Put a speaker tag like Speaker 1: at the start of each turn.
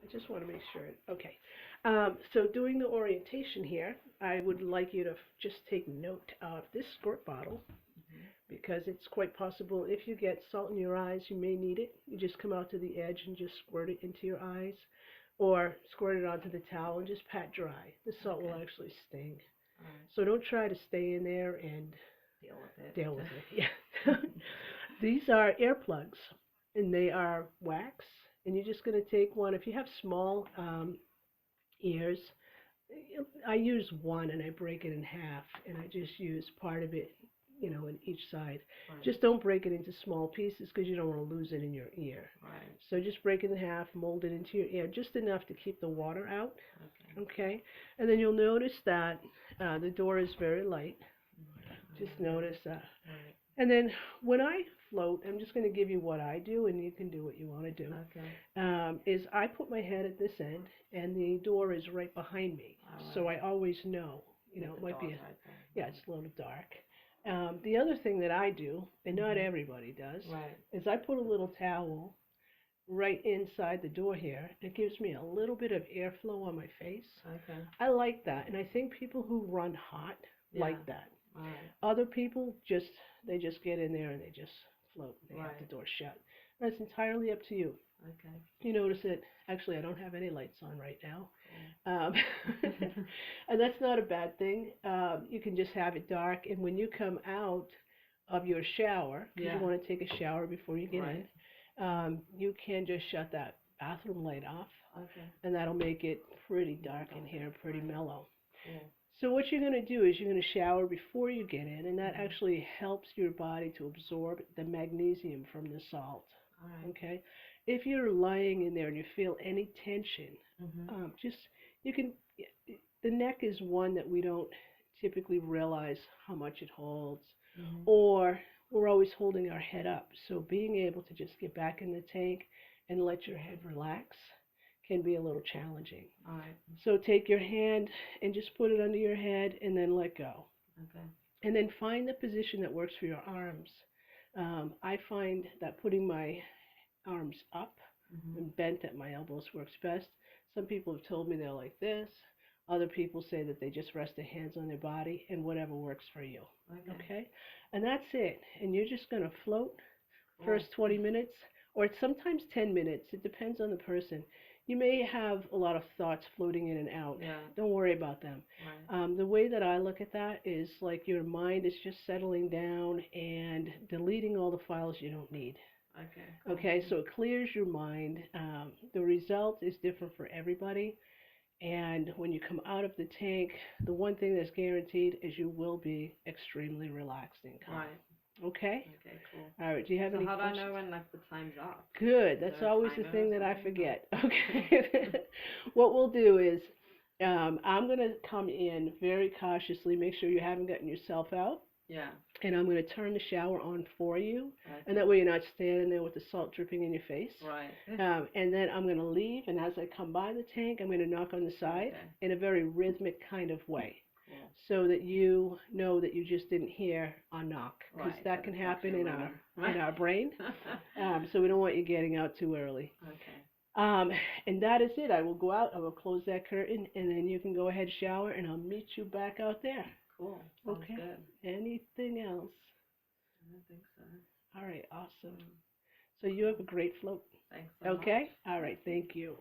Speaker 1: I just want to make sure. Okay. So doing the orientation here, I would like you to just take note of this squirt bottle
Speaker 2: Mhm.
Speaker 1: because it's quite possible if you get salt in your eyes, you may need it. You just come out to the edge and just squirt it into your eyes or squirt it onto the towel and just pat dry. The salt will
Speaker 2: Okay.
Speaker 1: actually sting.
Speaker 2: All right.
Speaker 1: So don't try to stay in there and
Speaker 2: Deal with it.
Speaker 1: deal with it. Yeah. These are earplugs and they are wax. And you're just going to take one. If you have small ears, I use one and I break it in half and I just use part of it, in each side.
Speaker 2: Right.
Speaker 1: Just don't break it into small pieces because you don't want to lose it in your ear.
Speaker 2: Right.
Speaker 1: So just break it in half, mold it into your ear, just enough to keep the water out.
Speaker 2: Okay.
Speaker 1: Okay? And then you'll notice that the door is very light. Just
Speaker 2: Mhm.
Speaker 1: notice that.
Speaker 2: Right.
Speaker 1: And then when I float, I'm just going to give you what I do, and you can do what you want to do.
Speaker 2: Okay.
Speaker 1: Is I put my head at this end, and the door is right behind me,
Speaker 2: All right.
Speaker 1: so I always know.
Speaker 2: Get
Speaker 1: It
Speaker 2: the
Speaker 1: might
Speaker 2: dog
Speaker 1: be
Speaker 2: right there.
Speaker 1: yeah, it's a little dark. The other thing that I do, and not
Speaker 2: Mhm.
Speaker 1: everybody does,
Speaker 2: Right.
Speaker 1: is I put a little towel right inside the door here. It gives me a little bit of airflow on my face.
Speaker 2: Okay.
Speaker 1: I like that, and I think people who run hot
Speaker 2: Yeah.
Speaker 1: like that.
Speaker 2: All right.
Speaker 1: Other people just get in there and they just float. They have the
Speaker 2: Right.
Speaker 1: door shut. That's entirely up to you.
Speaker 2: Okay.
Speaker 1: You notice it. Actually, I don't have any lights on right now,
Speaker 2: Cool.
Speaker 1: and that's not a bad thing. You can just have it dark, and when you come out of your shower, because
Speaker 2: Yeah.
Speaker 1: you want to take a shower before you get
Speaker 2: Right.
Speaker 1: in, you can just shut that bathroom light off,
Speaker 2: Okay.
Speaker 1: and that'll make it pretty dark in
Speaker 2: Dark.
Speaker 1: here, pretty
Speaker 2: Right.
Speaker 1: mellow.
Speaker 2: Cool.
Speaker 1: So what you're going to do is you're going to shower before you get in, and that
Speaker 2: Mhm.
Speaker 1: actually helps your body to absorb the magnesium from the salt.
Speaker 2: All right.
Speaker 1: Okay? If you're lying in there and you feel any tension,
Speaker 2: Mhm.
Speaker 1: just you can. The neck is one that we don't typically realize how much it holds,
Speaker 2: Mhm.
Speaker 1: or we're always holding our head up. So being able to just get back in the tank and let your head relax can be a little challenging.
Speaker 2: All right.
Speaker 1: So take your hand and just put it under your head and then let go.
Speaker 2: Okay.
Speaker 1: And then find the position that works for your arms. I find that putting my arms up
Speaker 2: Mhm.
Speaker 1: and bent at my elbows works best. Some people have told me they're like this. Other people say that they just rest their hands on their body and whatever works for you.
Speaker 2: Okay.
Speaker 1: Okay? And that's it. And you're just going to float
Speaker 2: Cool.
Speaker 1: first 20 minutes or sometimes 10 minutes. It depends on the person. You may have a lot of thoughts floating in and out.
Speaker 2: Yeah.
Speaker 1: Don't worry about them.
Speaker 2: Right.
Speaker 1: The way that I look at that is like your mind is just settling down and deleting all the files you don't need.
Speaker 2: Okay. Cool.
Speaker 1: Okay, so it clears your mind. The result is different for everybody. And when you come out of the tank, the one thing that's guaranteed is you will be extremely relaxed and calm.
Speaker 2: Right.
Speaker 1: Okay?
Speaker 2: Okay. Cool.
Speaker 1: All right, do you have
Speaker 2: So
Speaker 1: any
Speaker 2: how do I know
Speaker 1: questions?
Speaker 2: when like the time's up?
Speaker 1: Good.
Speaker 2: Is
Speaker 1: That's
Speaker 2: there a
Speaker 1: always the
Speaker 2: timer or
Speaker 1: thing that I
Speaker 2: something? Or?
Speaker 1: forget. Okay. What we'll do is I'm going to come in very cautiously, make sure you haven't gotten yourself out,
Speaker 2: Yeah.
Speaker 1: and I'm going to turn the shower on for you. And
Speaker 2: Okay.
Speaker 1: that way you're not standing there with the salt dripping in your face.
Speaker 2: Right.
Speaker 1: And then I'm going to leave, and as I come by the tank, I'm going to knock on the side
Speaker 2: Okay.
Speaker 1: in a very rhythmic kind of way
Speaker 2: Cool.
Speaker 1: so that you know that you just didn't hear a knock because
Speaker 2: Right.
Speaker 1: that
Speaker 2: That
Speaker 1: can
Speaker 2: it's
Speaker 1: happen
Speaker 2: actually
Speaker 1: in
Speaker 2: ringing.
Speaker 1: our brain. So we don't want you getting out too early.
Speaker 2: Okay.
Speaker 1: Um, and that is it. I will go out. I will close that curtain, and then you can go ahead shower, and I'll meet you back out there.
Speaker 2: Cool. Sounds
Speaker 1: Okay.
Speaker 2: good.
Speaker 1: Anything else?
Speaker 2: I don't think so.
Speaker 1: All right. Awesome.
Speaker 2: Mm.
Speaker 1: So you have a great float.
Speaker 2: Thanks so much.
Speaker 1: Okay. All
Speaker 2: Thank
Speaker 1: right.
Speaker 2: you.
Speaker 1: Thank you.